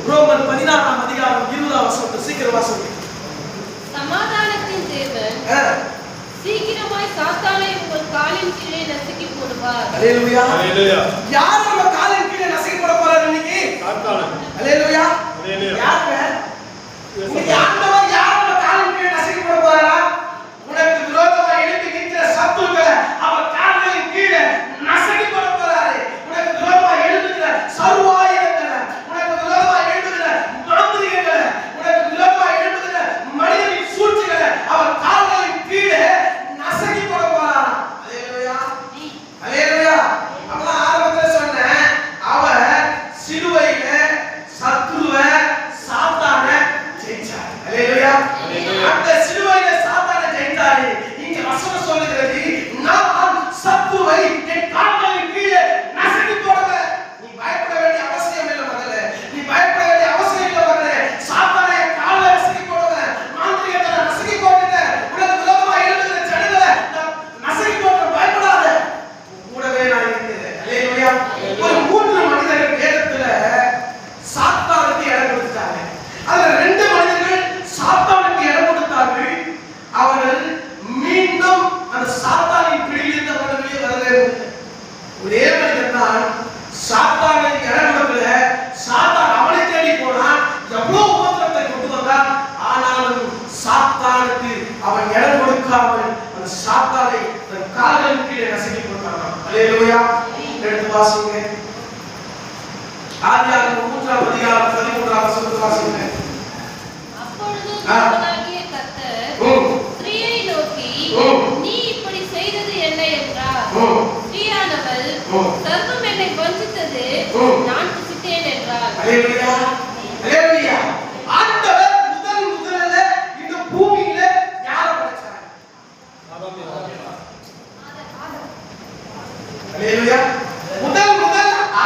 ரோமர் 16ஆம் அதிகாரம் 20ஆம் வசனம் சீக்கிரம் வாசிங்க. சமாதானத்தின் தேவன் சீக்கிரமாய் சாத்தானை உங்கள் காலின் கீழே நசுக்கி போடுவார். அல்லேலூயா. அல்லேலூயா. யார் நம்ம காலின் கீழே நசுக்கி போட போறார் இன்னைக்கு? சாத்தானை. அல்லேலூயா. அல்லேலூயா. யாருங்க? இன்னைக்கு ஆண்டவர் யார் நம்ம காலின் கீழே நசுக்கி போட போறாரா? உனக்கு விரோதமா எழுப்பி நிற்கிற சத்துருக்களை அவர் காலின் கீழே நசுக்கி போட போறாரு. உனக்கு விரோதமா எழுப்புகிற சர்வாயுதங்களை, உனக்கு விரோதமா எழுப்புகிற மாந்திரிகங்களை, உனக்கு விரோதமா எழுப்புகிற மனிதனின் சூழ்ச்சிகளை அவர் காலின் கீழே நசுக்கி போட போறாரா? அல்லேலூயா. அல்லேலூயா. அப்பதான் ஆரம்பத்துல சொன்னேன், அவர் சிலுவையில சத்துருவை சாத்தானை ஜெயிச்சார். அல்லேலூயா. அந்த சிலுவையில சாத்தானை ஜெயித்தாரு. இங்க வசனம் சொல்லுகிறது, நான் சத்துருவை என் கால்களின் கீழே நசுக்கி போடுவேன். நீ பயப்பட வேண்டிய அவசியம் இல்லை மகளே. நீ பயப்பட வேண்டிய அவசியம் இல்லை மகளே. சாத்தானை என் கால்ல நசுக்கி போடுவேன். மாந்திரிகத்தை நசுக்கி போட்டுட்டேன். உனக்கு விரோதமா எழுதுகிற ஜனங்களை நசுக்கி போட்டு பயப்படாத. கூடவே நான் இருக்கிறேன். அல்லேலூயா. ஒரு 3 மனிதர்கள் வேதத்துல சாத்தானுக்கு இடம் கொடுத்தாங்க. அதுல 2 மனிதர்கள் சாத்தானுக்கு இடம் கொடுத்தார்கள். அவர்கள் மீண்டும் அந்த சாத்தானின் பிடியிலிருந்து அவர்கள் வெளியே வரவே இல்லை. ஒரே மனிதன் தான் சாத்தானுக்கு இடம் கொடுக்கல. சாத்தான் அவனை தேடி போனான். எவ்வளவு உபத்திரத்தை கொண்டு வந்தான். ஆனாலும் சாத்தானுக்கு அவன் இடம் கொடுக்காமல் அந்த சாத்தானை தன் கால்களின் கீழே நசுக்கி போட்டான். அல்லேலூயா. எடுத்து வாசிங்க. ஆதியாகமம் 3ஆம் அதிகாரம் 13ஆம் வசனத்தை வாசிங்க. அப்பொழுது தேவனாகிய கர்த்தர் ஸ்திரீயை நோக்கி, நீ இப்படி செய்தது என்ன என்றார். ஸ்திரீயானவள், சர்ப்பம் என்னை வஞ்சித்தது, நான் புசித்தேன் என்றார். அல்லேலூயா. அல்லேலூயா. ஆண்டவர் முதல்ல இந்த பூமியில யாரை படைச்சார்? அல்லேலூயா. முதல்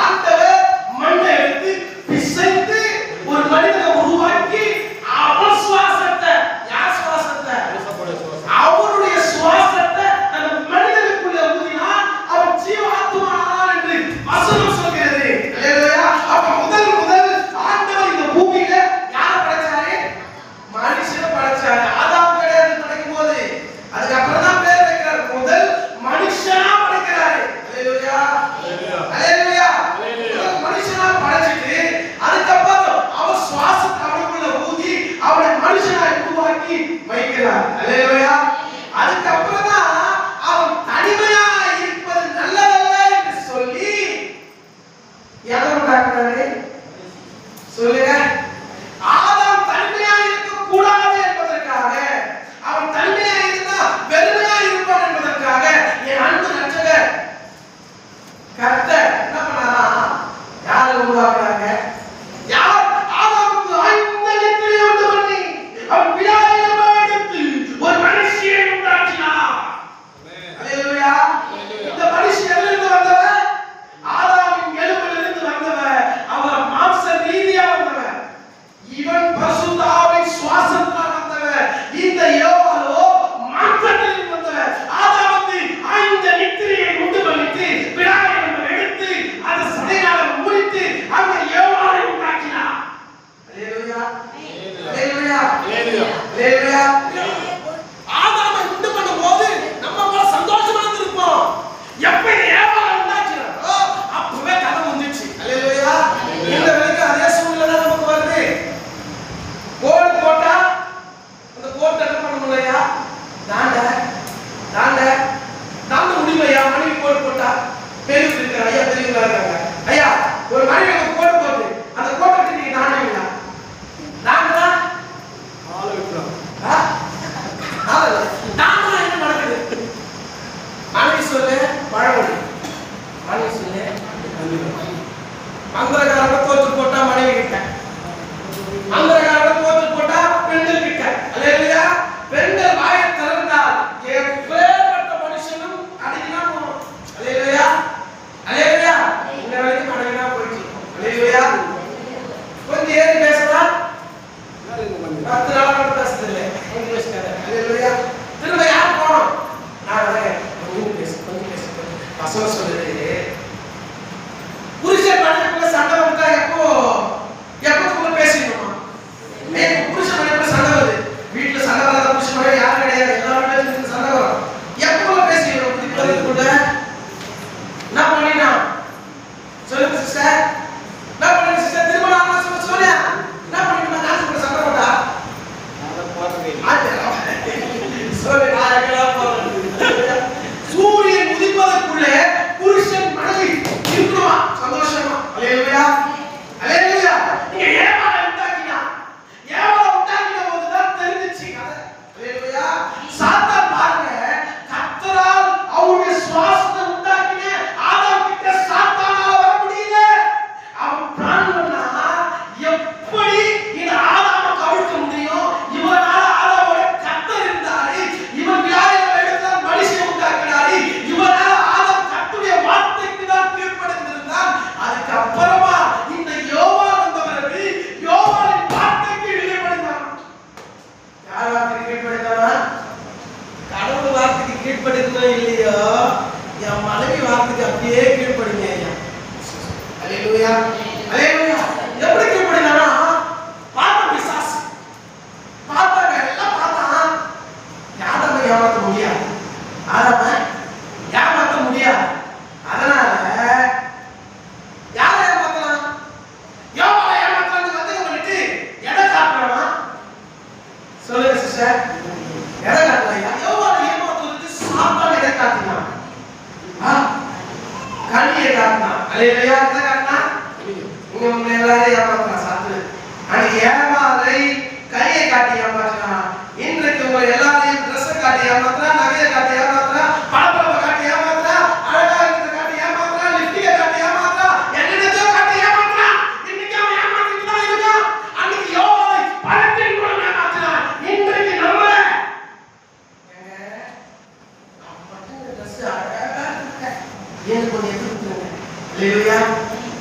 ஆண்டவர் மண்ணை எடுத்து பிசைத்து ஒரு மனிதனை உருவாக்கி அவர் சுவாசத்தை, யார் சுவாசத்தை? அவருடைய சுவாசத்தை அந்த மனிதனுக்குள்ள ஊதினார். அவன் ஜீவாத்மா ஆனான் என்று வசனம் சொல்கிறது. அல்லேலூயா. அப்ப முதல் ஆண்டவர் ஏமாத்துறான் சாத்து. அன்னைக்கு ஏமாறை கையை காட்டி ஏமாத்துறான். இன்றைக்கு உங்களை எல்லாரையும் ட்ரெஸ்ஸை காட்டி ஏமாத்துறான், நகையை காட்டி ஏமாத்துறான், பணப்பழப்பை காட்டி ஏமாத்துறான், அழகா இருக்கிறத காட்டி ஏமாத்துறான், லிப்டிகை காட்டி ஏமாத்துறான், என்னென்னத்தையோ காட்டி ஏமாத்துறான். இன்னைக்கு அவன் ஏமாத்திட்டு தான் இருக்கான். அன்னைக்கு யோவாவை பணத்தின் மூலம் ஏமாத்துறான். இன்றைக்கு நம்ம ட்ரெஸ் அழகா இருக்கு, ஏன் கொஞ்சம் எடுத்துருங்க. அல்லேலூயா,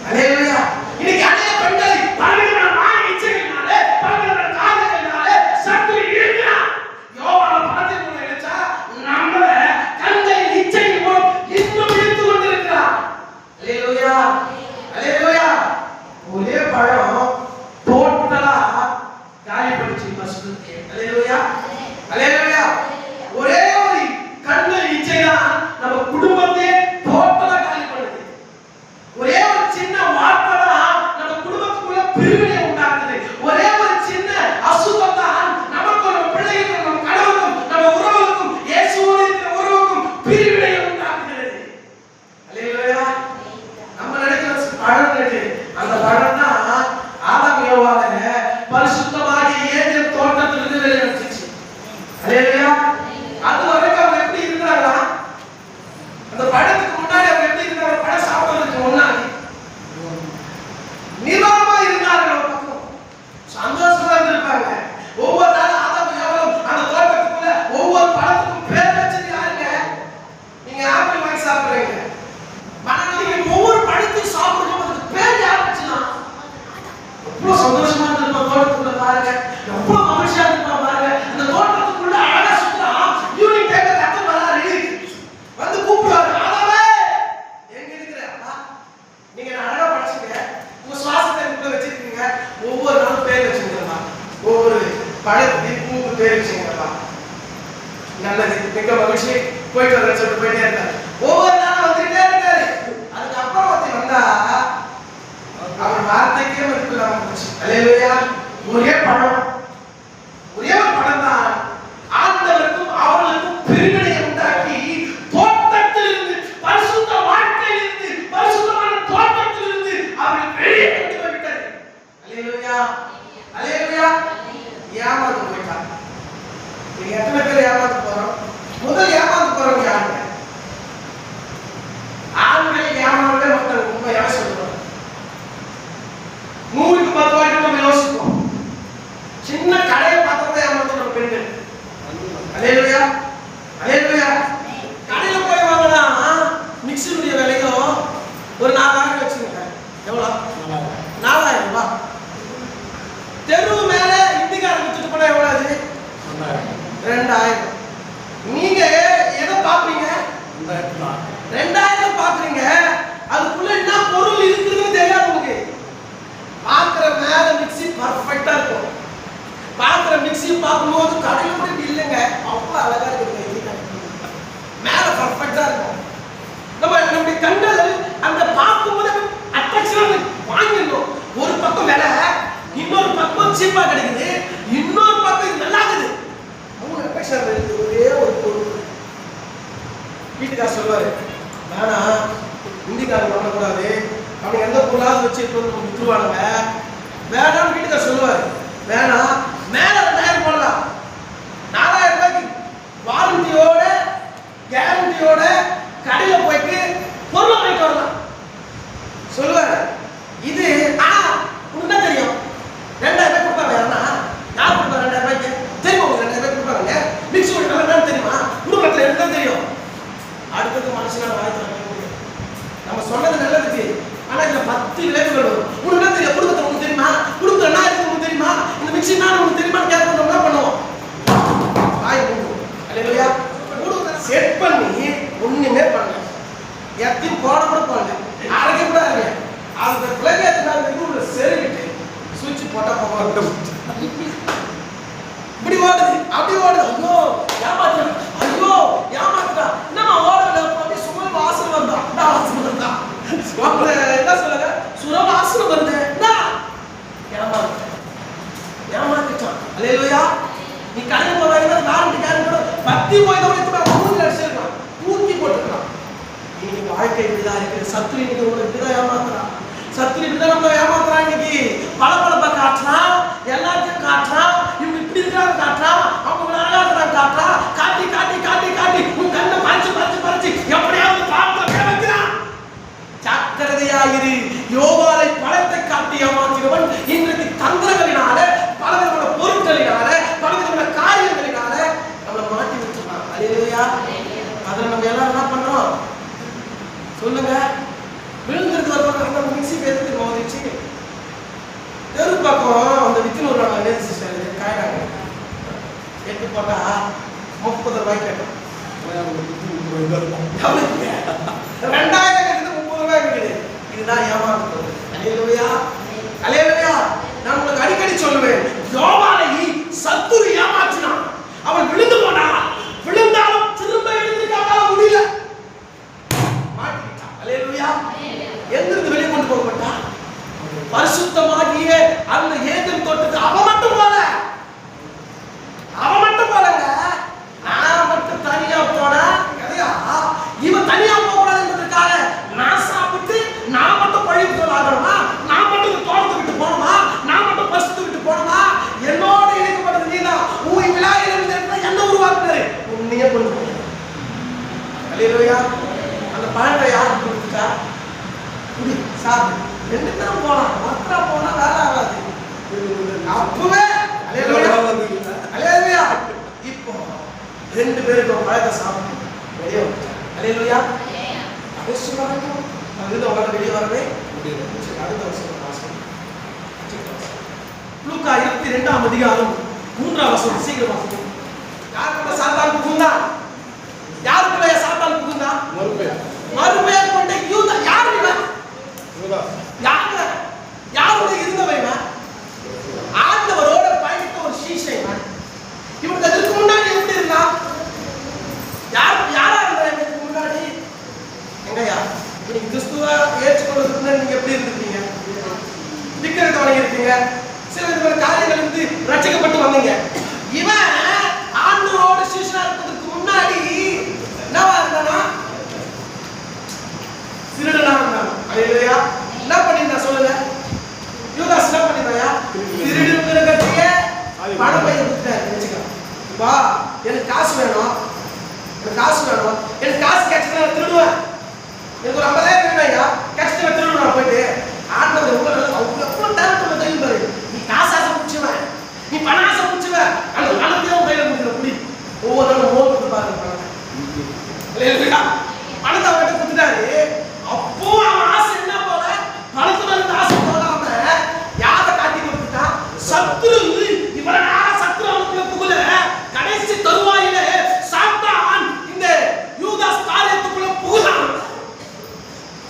அல்லேலூயா. இன்னைக்கு அநேக பெண்களை பலவிதமான மாய இச்சைகளினாலே, பலவிதமான காரியங்களினாலே சத்துரு இழுக்கிறான். யோவாவை பணத்தின் மூலம் இழுச்சா நம்மள கண்களை இச்சையின் மூலம் இன்னும் இழுத்து கொண்டிருக்கிறான். அல்லேலூயா, அல்லேலூயா. ஒரே பழம் டோட்டலா காலி பண்ணிச்சு பசுக்கு. அல்லேலூயா, அல்லேலூயா. ஒரே ஒரு கண்கள் இச்சை தான் நம்ம குடும்பத்தையே டோட்டலா காலி பண்ணுது. ஒரே ஒரு சின்ன வார்த்தை தான் நம்ம குடும்பத்துக்குள்ள பிரிவினை உண்டாக்குது. ஒரே ஒரு சின்ன அசுத்தம் தான் நமக்கும் நம்ம பிள்ளைகளுக்கும் நம்ம கணவனுக்கும் நம்ம உறவுகளுக்கும் இயேசுவோடு இருக்கிற உறவுக்கும் பிரிவினை உண்டாக்குகிறது. அல்லேலூயா. நம்ம நினைக்கிற பழம் இருக்கு, அந்த பழம் தான் ஆதாம் ஏவாளை பரிசுத்தமாகி ஏதேன் தோட்டத்திலிருந்து வெளியே வந்துச்சு. அல்லேலூயா. அது வரைக்கும் அவங்க எப்படி இருந்தாங்களா? அந்த பழத்துக்கு முன்னாடி அவங்க எப்படி இருந்தாங்க? பழம் சாப்பிடுறதுக்கு முன்னாடி நிர்வாகமா இருந்தார்கள். ஒரு பக்கம் சந்தோஷமா இருந்திருப்பாங்க. ஒவ்வொரு நாளும் ஆதாம் ஏவாளும் அந்த தோட்டத்துக்குள்ள ஒவ்வொரு பழத்துக்கும் பேர் வச்சது யாருங்க? நீங்க ஆப்பிள் வாங்கி சாப்பிடுறீங்க, நீங்க ஒவ்வொரு பழத்தையும் சாப்பிடுறோம், அதுக்கு பேர் யார் வச்சுனா? எவ்வளவு சந்தோஷமா இருந்திருப்பாங்க தோட்டத்துக்குள்ள. பாருங்க எவ்வளவு மகிழ்ச்சியா இருந்திருப்பாங்க. பாருங்க அந்த தோட்டத்துக்குள்ள அழகா சுத்தலாம். ஈவினிங் டைம்ல கத்தர் வராரு, வந்து கூப்பிடுவாரு, ஆதாமே எங்க இருக்கிற? அப்பா நீங்க அழகா படைச்சீங்க, உங்க சுவாசத்தை உள்ள வச்சிருக்கீங்க, ஒவ்வொரு நாளும் பேர் வச்சுருங்கப்பா, ஒவ்வொரு பழத்துக்கு பூக்கு பேர் வச்சுங்கப்பா. நல்லது, மிக மகிழ்ச்சி. போயிட்டு வர சொல்லிட்டு போயிட்டே இருக்காரு. ஒவ்வொரு நாளும் வந்துட்டே இருக்காரு. அதுக்கப்புறம் ஒருத்தர் வந்தா அவர் வார்த்தைக்கே மதிப்பில்லாம போச்சு. அல்லேலூயா. ஒரே பழம், ஒரே ஒரு பழம் தான் ஆண்டவருக்கும் அவர்களுக்கும் பிரிவினையை உண்டாக்கி தோட்டத்திலிருந்து, பரிசுத்த வாழ்க்கையிலிருந்து, பரிசுத்தமான தோட்டத்திலிருந்து அவரை வெளியே கொண்டு போய்விட்டது. அல்லேலூயா, அல்லேலூயா. ஏமாந்து போயிட்டாங்க. நீங்க எத்தனை பேர் ஏமாந்து போறோம்? முதல் ஏமாந்து போறவங்க யாருங்க? ஆண்கள் ஏமாறவே மக்கள் ரொம்ப யோசிக்கிறோம். 100க்கு 10 வாட்டி நம்ம யோசிப்போம். சின்ன கடையை பார்த்தா ஏமாத்துறோம் பெண்கள். அல்லேலூயா, அல்லேலூயா. கடையில போய் வாங்கினா மிக்ஸினுடைய விலையும் ஒரு 4000 வச்சுங்க. எவ்வளோ? 4000 ரூபாய். தெரு மேல இந்திக்கார வித்துட்டு போனா எவ்வளவு அது? 2000. நீங்க எதை பாப்பீங்க? 2000 பாக்குறீங்க. அதுக்குள்ள என்ன பொருள் இருக்குன்னு தெரியாது உங்களுக்கு. பாக்குற மேல மிக்ஸி பர்ஃபெக்ட்டா இருக்கும். பாக்குற மிக்ஸி பார்க்கும்போது கடையில கூட இல்லைங்க, அவ்வளவு அழகா இருக்குங்க. மேல பர்ஃபெக்ட்டா இருக்கும். நம்முடைய கண்கள் அந்த பார்க்கும்போது அட்ராக்ஷன் வாங்கிடணும். ஒரு பக்கம் விலை, இன்னொரு பக்கம் சீப்பா கிடைக்குது, இன்னொரு பக்கம் இது நல்லா இருக்குது. அவங்க பேசுற ஒரே ஒரு பொருள். வீட்டுக்கார சொல்லுவாரு, வேணா இந்திக்காரன் பண்ணக்கூடாது, அவங்க எந்த பொருளாவது வச்சு வித்துருவானுங்க, வேணாம். வீட்டுக்கார சொல்லுவாரு, வேணாம், மேல 2000 போடலாம், 4000 ரூபாய்க்கு வாரண்டியோட கேரண்டியோட கடையில போயிட்டு பொருளை வாங்கிட்டு வரலாம் சொல்லுவாரு. இது உனக்கு தான் தெரியும், 2000 ரூபாய் கொடுப்பாங்க. யாருன்னா யார் கொடுப்பாங்க 2000 ரூபாய்க்கு? தெரியுமா உங்களுக்கு? 2000 ரூபாய் கொடுப்பாங்க. மிக்ஸி ஒரு என்னன்னு தெரியுமா? குடும்பத்துல எனக்கு தான் தெரியும். அடுத்தது மனுஷனால வாய்ப்பு நம்ம சொன்னது நல்லதுக்கு, ஆனா இதுல 10 விளைவுகள் வரும். உனக்கு என்ன தெரியும்? குடும்பத்தை உனக்கு தெரியுமா? குடும்பத்துல என்ன இருக்கு உனக்கு தெரியுமா? இந்த மிக்ஸி நான் உனக்கு தெரியுமான்னு கேட்க என்ன பண்ணுவோம்? வாய் மூடுவோம். அல்லேலூயா. செட் பண்ணி ஒண்ணுமே பண்ணல, எத்தையும் போட கூட பண்ணல, அரைக்க கூட இல்லை. அந்த பிளக் ஏற்றினாங்க இதுல செருகிட்டு சுவிட்ச் போட்டா போக இப்படி ஓடுது, அப்படி ஓடுது. ஐயோ ஏமாத்துறா, ஐயோ ஏமாத்துறா, என்னமா ஓடுது? அப்படி சும்மா வாசனை வந்தா, வாசனை வந்தா என்ன சொல்லுங்க, சுர வாசனை வருது, என்ன ஏமாத்து ஏமாத்துட்டான். அல்லேலூயா. நீ கடையில் போவாங்க நாலு கேரட் கூட பத்தி போய் கூட மூணு அடிச்சிருக்கான், தூக்கி போட்டுருக்கான். இன்னைக்கு வாழ்க்கை இப்படிதான் இருக்கு. சத்துரு இன்னைக்கு உங்களுக்கு இப்படிதான் ஏமாத்துறான். சத்துரு இப்படிதான் நம்ம ஏமாத்துறான். இன்னைக்கு பக்கம் அந்த வித்துனூர் சிஸ்டர் காயினாங்க எடுத்து போட்டா 30 ரூபாய்க்கு கேட்டோம். 2000 இருக்குது, 30 ரூபாய் இருக்குது. இதுதான் ஏமாற்றுறது. அல்லேலூயா, அல்லேலூயா. நான் உங்களுக்கு அடிக்கடி சொல்லுவேன், யோவானை சத்துரு ஏமாற்றினான். அவன் விழுந்து போனான். விழுந்தாலும் திரும்ப எழுந்திருக்க முடியல, மாட்டிக்கிட்டான். அல்லேலூயா. எங்கிருந்து வெளியே கொண்டு போகப்பட்டான்? பரிசுத்தமாகிய அந்த ஏதேன் தோட்டத்துக்கு அவன் மட்டும் போலங்க, நான் மட்டும் தனியா போனா இவன் தனியா போகக்கூடாது என்பதற்காக நான் சாப்பிட்டு நான் மட்டும் பழிப்பு ஆகணுமா? நான் மட்டும் தோட்டத்தை விட்டு போனோமா? நான் மட்டும் பரிசுத்த விட்டு போனோமா? என்னோட இணைக்கப்பட்டது நீதான். உன் விழாவில் என்ன உருவாக்குறாரு? உன்னையே கொண்டு போய். அல்லேலூயா. அந்த பழத்தை யாருக்கு கொடுத்துட்டா? குடி, சாப்பிடு. 2 பேரும் போலாம், மொத்தமா போனா வேலை ஆகாது. அப்பவே அல்லேலூயா. இப்போ 2 பேருக்கு பழத்தை சாப்பிட்டு வெளியே வந்துட்டாங்க. அல்லேலூயா. அவசியம் வரைக்கும் அங்கிருந்து உங்களால் வெளியே வரவே முடியல. அடுத்த வருஷம் வாசம் லூக்கா 22ஆம் அதிகாரம் 3ஆம் வசனம் சீக்கிரம் வாசிங்க. யாருக்குள்ள சாத்தான் புகுந்தான்? யாருக்குள்ள சாத்தான் புகுந்தான்? மறுபெயர் கொண்ட யூதா. யாரு இவன்? யாரு? யாரோட இருந்தவன்? ஆண்டவரோட பயணித்த ஒரு சீஷன். இவனுக்கு அதுக்கு முன்னாடி எப்படி இருந்தான்? யாரா இருந்தா இதுக்கு முன்னாடி? எங்கயா நீங்க கிறிஸ்துவ ஏற்றுக்கொள்வதற்கு முன்னாடி நீங்க எப்படி இருந்தீங்க? திக்கெடுத்து வணங்கிருக்கீங்க, சில விதமான காரியங்கள் இருந்து ரட்சிக்கப்பட்டு வந்தீங்க. இவன் ஆண்டவரோட சீஷனா இருப்பதற்கு முன்னாடி என்னவா இருந்தானா? திருடனா இருந்தான். அல்லேலூயா. என்ன பண்ணிருந்தா சொல்லுங்க? யூதாஸ் என்ன பண்ணிருந்தாயா? திருடுங்கிற கட்டியே பணம் பைய கொடுத்துட்டாரு. வச்சுக்க, வா எனக்கு காசு வேணும், எனக்கு காசு வேணும், எனக்கு காசு கிடைச்சா நான் திருடுவேன். எனக்கு ஒரு 50,000 வேணும்யா, கிடைச்சா திருடுவேன். போயிட்டு ஆண்டவர் எவ்வளவு டேரக்ட் தெரியும் பாரு. நீ காசு ஆசை முடிச்சுவேன், நீ பண ஆசை முடிச்சுவேன். அந்த பணத்தையும் கையில முடிக்கிற புடி ஒவ்வொரு நாளும் மோர் கொடுத்து பாருங்க பணத்தை. அல்லேலூயா. பணத்தை அவர்கிட்ட கொடுத்துட்டாரு. அப்போ அவன் ஆசை என்ன போல? பணத்துல இருந்து ஆசை போகாம யாரை காட்டி கொடுத்துட்டான்? சத்துரு. இவரை சத்துரு அவனுக்குள்ள புகழ கடைசி தருவாயில சாத்தான் இந்த யூதாஸ் காரியத்துக்குள்ள புகுந்தான்.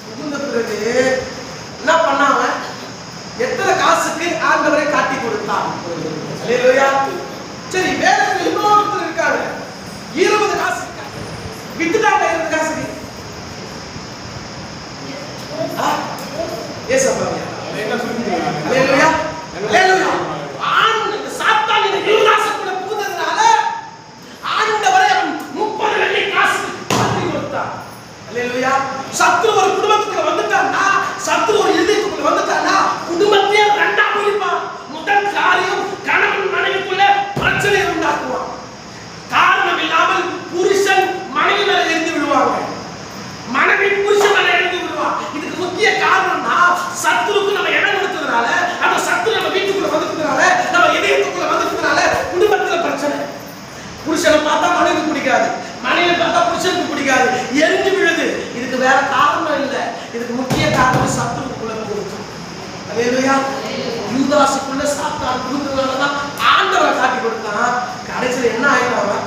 புகுந்த பிறகு என்ன பண்ணாம? எத்தனை காசுக்கு ஆண்டவரை காட்டி கொடுத்தான்? அல்லேலூயா. சரி, வேதத்துல இன்னொருத்தர் இருக்காங்க, 20 காசு வித்துட்டாங்க. 20 காசுக்கு அல்லேலூயா, அல்லேலூயா. சாத்தான் இந்த யூதாசுக்குள்ள புகுந்ததனால ஆண்டவரை அவன் 30 வெள்ளி காசு காட்டி கொடுத்தான். அல்லேலூயா. சத்துரு ஒரு குடும்பத்துக்குள்ள வந்துட்டான்னா, சத்துரு ஒரு இதயத்துக்குள்ள வந்துட்டான்னா குடும்பத்தையே ரெண்டா பிரிப்பான். முதல் காரியம், கணவன் மனைவிக்குள்ள பிரச்சனை உண்டாக்குவான். காரணம் இல்லாமல் புருஷன் மனைவி மேல எரிந்து விடுவாங்க, மனைவி புருஷன் மேல எரிந்து விடுவான். இதுக்கு முக்கிய காரணம்னா சத்துருக்கு நம்ம இடம் கொடுத்ததுனால, அந்த சத்துரு நம்ம வீட்டுக்குள்ள வந்துட்டதுனால, நம்ம இதயத்துக்குள்ள வந்துட்டதுனால குடும்பத்துல பிரச்சனை. புருஷனை பார்த்தா மனைவி பிடிக்காது, மனைவி பார்த்தா புருஷனுக்கு பிடிக்காது, எரிஞ்சு விழுது. இதுக்கு வேற காரணம் இல்லை. இதுக்கு முக்கிய காரணம் சத்துருக்குள்ள போகுது. அல்லேலூயா. யூதாசுக்குள்ள சாத்தான் புகுந்ததுனால தான் ஆண்டவரை காட்டி கொடுத்தான். கடைசியில் என்ன ஆயிட்டான்?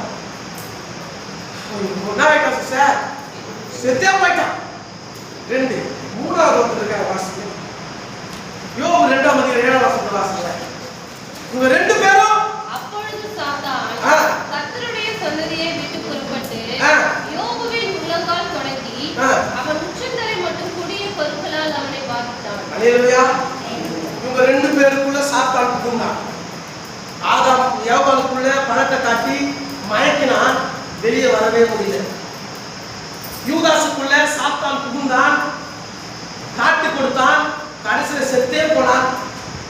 என்ன ஆயிட்டான் சார்? செத்தே போயிட்டான். 2 3ஆவது ஒருத்தர் இருக்காங்க, வாசிங்க. யோபு 2ஆம் அதிகாரம் 7ஆம் வசனத்தை வாசிங்க. இவங்க 2 பேரும் அப்பொழுது சாத்தான் கர்த்தருடைய சன்னதியை விட்டு புறப்பட்டு யோபுவின் உள்ளங்கால் தொடங்கி அவன் உச்சந்தலை மட்டும் கொடிய பொருட்களால் அவனை பாதித்தான். அல்லேலூயா. இவங்க 2 பேருக்குள்ள சாத்தான் புகுந்தான். ஆதாம் யோபாவுக்குள்ள பழத்தை காட்டி மயக்கினான், வெளியே வரவே முடியல. யூதாசுக்குள்ள சாத்தான் புகுந்தான், காட்டி கொடுத்தான், கடைசியில செத்தே போனான்,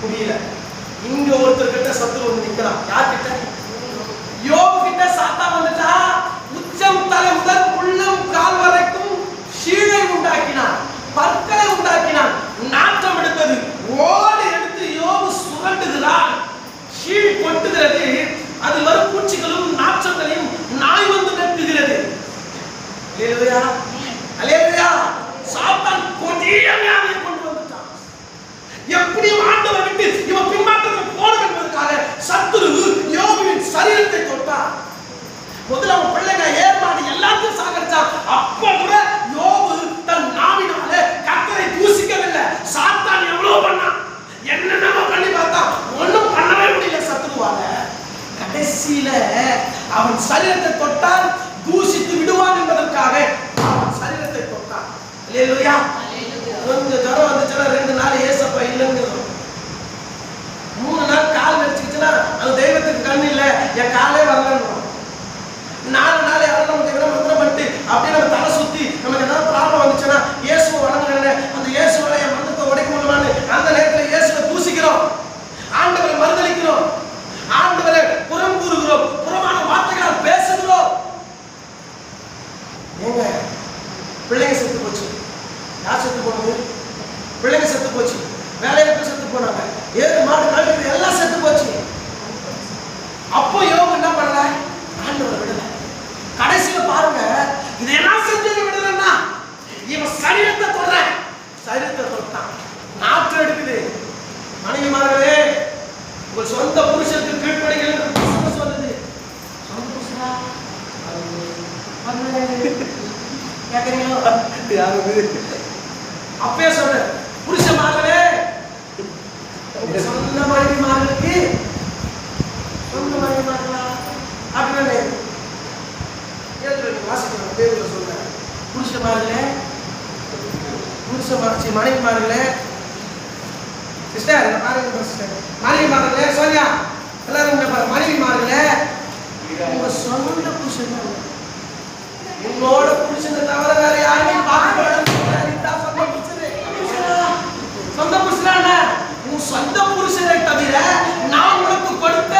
முடியல. இங்க ஒருத்தர் கிட்ட சத்துரு வந்து நிக்கிறான். யார் கிட்ட? யோபு கிட்ட சாத்தான் வந்துட்டா. உச்சம் தலை முதல் உள்ளம் கால் வரைக்கும் சீழை உண்டாக்கினான், பற்களை உண்டாக்கினான், நாற்றம் எடுத்தது. ஓடி எடுத்து யோபு சுரண்டுகிறான், சீழ் கொட்டுகிறது. அது வரும் பூச்சிகளும் நாற்றங்களையும் நாய் வந்து நெட்டுகிறது. அல்லேலூயா, அல்லேலூயா. சாத்தான் கொடிய வியாதியை கொண்டு வந்துட்டான். எப்படியும் ஆண்டவரை விட்டு இவன் பின்மா கடைசியில அவன் சரீரத்தை தொட்டால் தூசித்து விடுவான் என்பதற்காக அவன் சரீரத்தை தொட்டான். அல்லேலூயா. கொஞ்சம் ஜரம் வந்துச்சுன்னா 2 நாள் ஏசப்பா இல்லைங்கிறோம். 3 நாள் கால் வச்சுக்கிச்சுன்னா அந்த தெய்வத்துக்கு கண் இல்லை, என் காலே வரலன்னு. 4 நாள் யாரும் நமக்கு எதனா மந்திரம் பண்ணிட்டு அப்படியே நம்ம தலை சுத்தி நமக்கு ஏதாவது ப்ராப்ளம் வந்துச்சுன்னா இயேசுவை வணங்குறேன், அந்த இயேசுவை என் மந்திரத்தை உடைக்க முடியுமான்னு அந்த நேரத்தில் இயேசுவை தூசிக்கிறோம், ஆண்டவரை மறுதளிக்கிறோம், ஆண்டவரை புறம் கூறுகிறோம், புறமான வார்த்தைகளால் பேசுகிறோம். ஏங்க பிள்ளைங்க செத்து போச்சு. யார் செத்து போனது? பிள்ளைங்க செத்து போச்சு. வேலையில செத்து போனாங்க. ஏது மாடு கழுவி எல்லாம் செத்து போச்சு. அப்போ யோபு என்ன பண்ணல? ஆண்டவரை விடல. கடைசியில பாருங்க, இதெல்லாம் செஞ்சு விடலன்னா இவன் சரீரத்தை தொடுற, சரீரத்தை தொட்டான். நாற்று எடுக்குது. மனைவிமார்களே, உங்கள் சொந்த புருஷனுக்கு கீழ்ப்படிகள் என்று சொல்லுது. சொந்த புருஷனா கேக்குறீங்களா? யாரு அப்பே சொல்ற புருஷமார்களே, சொந்த மனைவிமார்களுக்கு சொந்த மனைவிமார்களா அப்படின்னு வாசிக்கிறோம். பேருல சொல்ற புருஷமார்களே, மனைவிமார்களே, சிஸ்டர் பாருங்க சிஸ்டர், மனைவிமார்களே, சோனியா எல்லாரும் மனைவிமார்களே, உங்க சொந்த புருஷன் உன்னோட புருஷனை தவிர வேற யாரையும் பார்க்க சொந்த புருஷனா? உன் சொந்த புருஷனை தவிர நான் உனக்கு கொடுத்த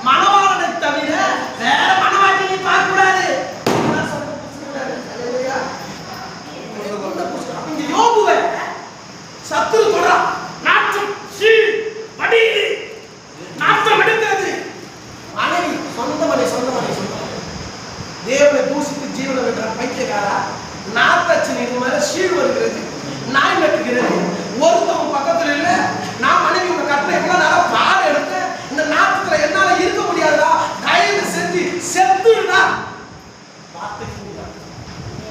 மணவாளனை தவிர வேற மணவாட்டி நீ பார்க்க கூடாது. யோபுவை சத்துரு தொடரா, நாற்றம் வடியுது, நாற்றம் எடுக்கிறது. மனைவி சொந்த மனைவி, சொந்த மனைவி, சொந்த தேவனை தூசித்து ஜீவனை விடுற பைத்தியக்காரா, நாத்தச்சின் இது மேல சீழ் வருகிறது, நாய் நட்டுகிறது. ஒருத்தவங்க பக்கத்துல இல்ல, நான் மனைவி உங்க கட்டளை எவ்வளவு நேரம் பாட எடுத்து இந்த நாட்டுல என்னால இருக்க முடியாதா, தயவு செஞ்சு செத்துடா.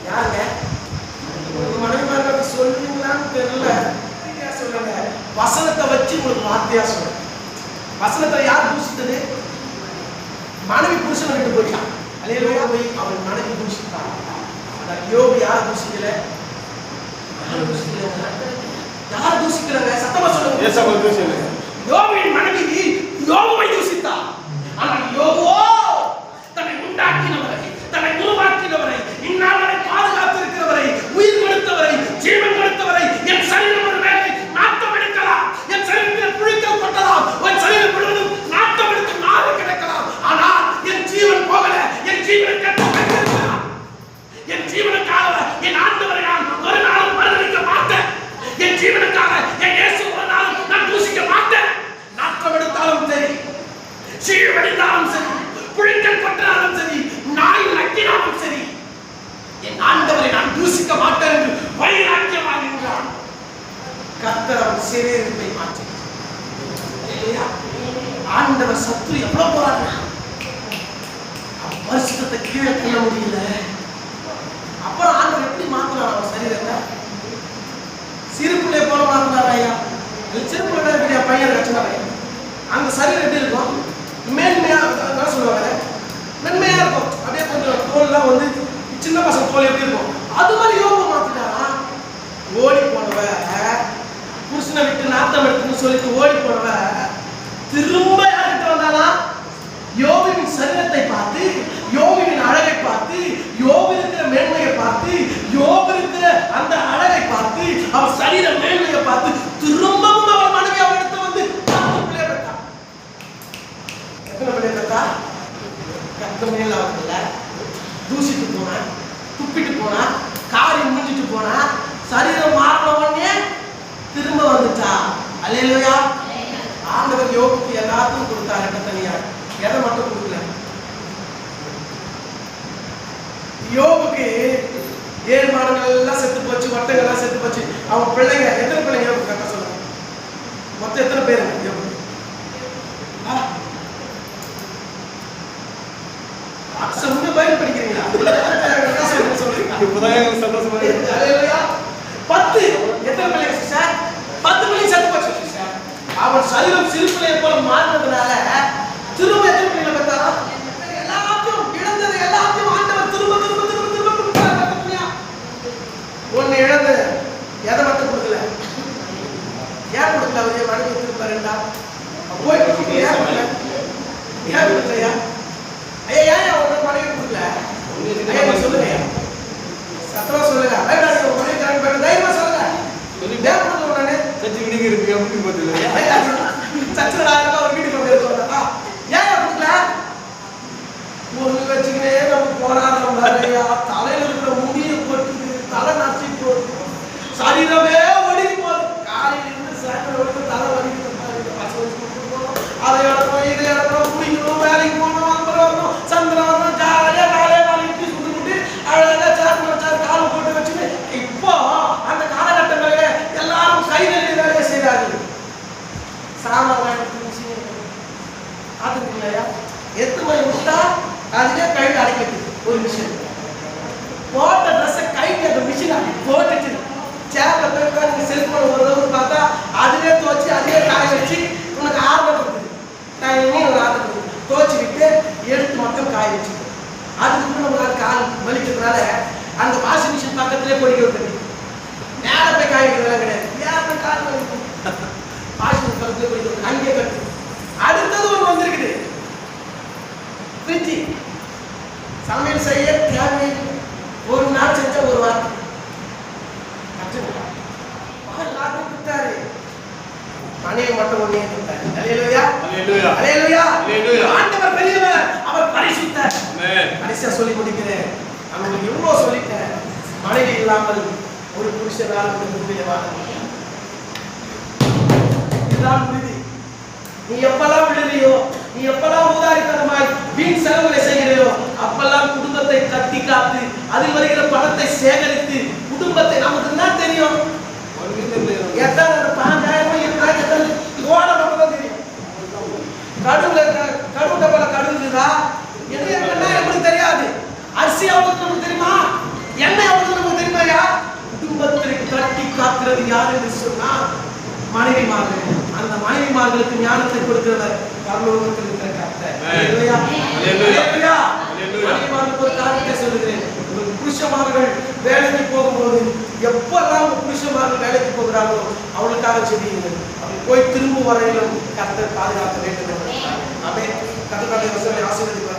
யாருங்க மனைவி சொல்லுவீங்களான்னு தெரியல, சொல்லுங்க. வசனத்தை வச்சு உங்களுக்கு வார்த்தையா சொல்ல. வசனத்தை யார் தூசித்தது? மனைவி புருஷனை விட்டு போயிட்டான். அல்லேலூயா. போய் அவன் மனைவி தூசித்தான். யோபு யார் தூசிக்கல? யார் தூசிக்கிறாங்க? சத்தமா சொல்லுங்க. யோபுவின் மனைவி யோபுவை தூசித்தார். ஆனால் யோபுவோ தன்னை உண்டாக்கினவரை, தன்னை உருவாக்கினவரை, இந்நாள் வரை பாதுகாத்திருக்கிறவரை, உயிர் கொடுத்தவரை, ஜீவன் கொடுத்தவரை, என் சரீரம் ஒரு வேலை நாட்டம் எடுக்கலாம், என் சரீரத்தில் புழுக்கள் கொட்டலாம், என் சரீரம் முழுவதும் நாட்டம் எடுத்து நாறு கிடக்கலாம், ஆனால் என் ஜீவன் போகல, என் ஜீவனை கட்ட வைத்திருக்கிறார். என் ஜீவனுக்காக என் ஆண்டவரை நான் ஒரு நாளும் மறுதளிக்க மாட்டேன். என் ஜீவனுக்காக என் இயேசு ஒரு நாளும் நான் தூசிக்க மாட்டேன். நாட்டம் எடுத்தாலும் சரி, சீழ்வடிந்தாலும் சரி, புழுக்கள் கொட்டினாலும் சரி, நாய் நக்கினாலும் சரி, என் ஆண்டவரை நான் தூசிக்க மாட்டேன் என்று வைராக்கியமாக இருக்கிறான். கர்த்தர் அவன் சரீரத்தை மாற்றி. ஆண்டவர் சத்துரு எவ்வளவு போறாங்க, வருஷத்தை கீழே தள்ள முடியல. அப்புறம் ஆண்டவர் எப்படி மாத்தினார் அவன் சரீரத்தை? சிறுப்புள்ளே போல மாத்தினார். ஐயா சிறுப்புள்ள பெரிய பையன் வச்சுனார். அந்த சரீரம் எப்படி இருக்கும்? மேன்மையா சொல்லுவாங்க, மென்மையா இருக்கும். அப்படியே கொஞ்சம் தோல்லாம் வந்து சின்ன பசங்க தோல் எப்படி இருக்கும் அது மாதிரி யோபு மாத்திட்டாரா. ஓடி போனவ புருஷனை விட்டு நாத்தம் எடுத்துன்னு சொல்லிட்டு ஓடி போனவ திரும்ப யார்கிட்ட வந்தானா? யோபுவின் சரீரத்தை பார்த்து, யோபுவின் அழகை பார்த்து, யோபு இருக்கிற மேன்மையை பார்த்து, யோபு இருக்கிற அந்த அழகை பார்த்து, அவன் சரீர மேன்மையை பார்த்து திரும்பவும் அவன் மனைவி அவன் எடுத்து வந்து 10 பிள்ளை பெற்றா. எத்தனை பிள்ளை பெற்றா? 10 மேல அவங்கல்ல. தூசிட்டு போனா, துப்பிட்டு போனா, காரி முடிஞ்சிட்டு போனா, சரீரம் மாறின உடனே திரும்ப வந்துட்டா. அல்லேலூயா. ஆண்டவர் யோபுக்கு எல்லாத்தையும் கொடுத்தாரு தனியா, எதை மட்டும் கொடுக்கல. யோபுக்கு 7 மாடுகள் எல்லாம் செத்து போச்சு, வட்டங்கள் எல்லாம் செத்து போச்சு. அவன் பிள்ளைங்க எத்தனை பிள்ளைங்க யோபுக்கு கரெக்டா சொல்லுங்க. மொத்தம் எத்தனை பேருங்க யோபுக்கு? அக்ஷரமே பைபிள் படிக்கிறீங்களா? இப்பதான் சந்தோஷமா இருக்கு. அல்லேலூயா. 10 எத்தனை பிள்ளைங்க சார்? 10 பிள்ளைங்க செத்து போச்சு சார். அவன் சரீரம் சிறு பிள்ளையை போல மாறினதுனால திரும்ப எத்தனை பிள்ளைங்களை பெற்றாரா? போய் கொடுக்கலையா? ஏன் கொடுக்கலையா? ஐயா ஏன் ஒரு மனைவி கொடுக்கல? ஐயா சொல்லுங்கய்யா, சத்தமா சொல்லுங்க. ஐயா உங்க மனைவி கரெக்ட் பண்ண தைரியமா சொல்லுங்க. ஏன் கொடுக்கல உடனே? சச்சி வீட்டுக்கு இருக்கு அப்படி பார்த்தீங்களா? சச்சில 1000 ரூபாய் ஒரு வீட்டுக்கு வந்து சொல்றா. ஏன் கொடுக்கல? ஒண்ணு வச்சுக்கினே நம்ம போராடுறோம் நிறையா. தலையில இருக்கிற முடியை போட்டு தலை நச்சு போட்டு சரீரமே ஒடுங்கி போகுது. காலையில இருந்து சாயந்தரம் வரைக்கும் தலை வலிக்குது. அதை இடணும் இதை இடணும் குடிக்கணும் வேலைக்கு போகணும் அப்புறம் வரணும் சந்திரம் வரணும் ஜாலியா வேலையை நாளைக்கு சுட்டுக்கிட்டு அழகா சார் காலை போட்டு வச்சுட்டு இப்போ அந்த காலகட்டங்களில் எல்லாரும் கைகளில் வேலையை செய்கிறார்கள். சாமான் பார்த்துருக்கீங்களா? எத்தனை மணி விட்டா அதுவே கையில் அடைக்கிறது ஒரு மிஷின். போட்ட ட்ரெஸ்ஸை கைக்கு அந்த மிஷின் போட்டுட்டு சேர்ல போய் உட்காந்து செல்போன் ஒரு தடவை பார்த்தா அதுவே துவச்சி அதுவே காய வச்சு உனக்கு ஆர்டர் கொடுக்குது. நான் இன்னும் ஒரு ஆர்டர் கொடுக்குது துவச்சி விட்டு எடுத்து மட்டும் காய வச்சுக்கணும். அதுக்கு நம்மளால கால் வலிக்கிறதுனால அந்த வாஷிங் மிஷின் பக்கத்திலே பொடிக்க விட்டுருக்கு. நேரம் போய் காய வைக்கிறதெல்லாம் கிடையாது. ஏன் கால் வலிக்கும்? வாஷிங் மிஷின் பக்கத்திலே பொடிக்க அங்கே கட்டு. அடுத்தது ஒன்று வந்திருக்குது, ஃப்ரிட்ஜ். சமையல் செய்ய தேவை ஒரு நாள் செஞ்ச ஒரு வாரம் கொடுத்தாரு. மனைவி மட்டும் ஒன்னே கொடுத்தாரு. அல்லேலூயா அல்லேலூயா அல்லேலூயா அல்லேலூயா. ஆண்டவர் பெரியவர், அவர் பரிசுத்தர். ஆமென். கடைசியா சொல்லி முடிக்கிறேன். நமக்கு எவ்வளவு சொல்லிட்டேன். மனைவி இல்லாமல் ஒரு புருஷனால் முடிய வாழ முடியாது. இதுதான் உறுதி. நீ எப்பெல்லாம் விழுறியோ, நீ எப்பெல்லாம் ஊதாரித்தனமாய் வீண் செலவுகளை செய்கிறையோ அப்பெல்லாம் குடும்பத்தை கட்டி காத்து அதில் வருகிற பணத்தை சேகரித்து குடும்பத்தை நமக்கு தான் தெரியும். எத்தனை 5000 எத்தனை ஓட நமக்கு தான் தெரியும். கடுவுல போல கடுவுதா என்ன எப்படி தெரியாது. அரிசி அவங்களுக்கு நமக்கு தெரியுமா? எண்ணெய் அவங்களுக்கு நமக்கு தெரியுமாயா? குடும்பத்தை கட்டி காக்கிறது யார் என்று சொன்னா மனைவிமார்கள். அந்த மனைவிமார்களுக்கு ஞானத்தை கொடுக்கிறவர் பரலோகத்தில் இருக்கிற கர்த்தர். அல்லேலூயா அல்லேலூயா அல்லேலூயா. மனைவிமார்களுக்கு ஒரு காரியத்தை சொல்லுகிறேன். புருஷமார்கள் வேலைக்கு போகும்போது எப்பெல்லாம் புருஷமார்கள் வேலைக்கு போகிறார்களோ அவளுக்காக செய்யுங்கள். அவங்க போய் திரும்ப வரையிலும் கர்த்தர் பாதுகாக்க வேண்டும். ஆமென். கர்த்தருடைய வசனத்தை ஆசீர்வதிப்பார்.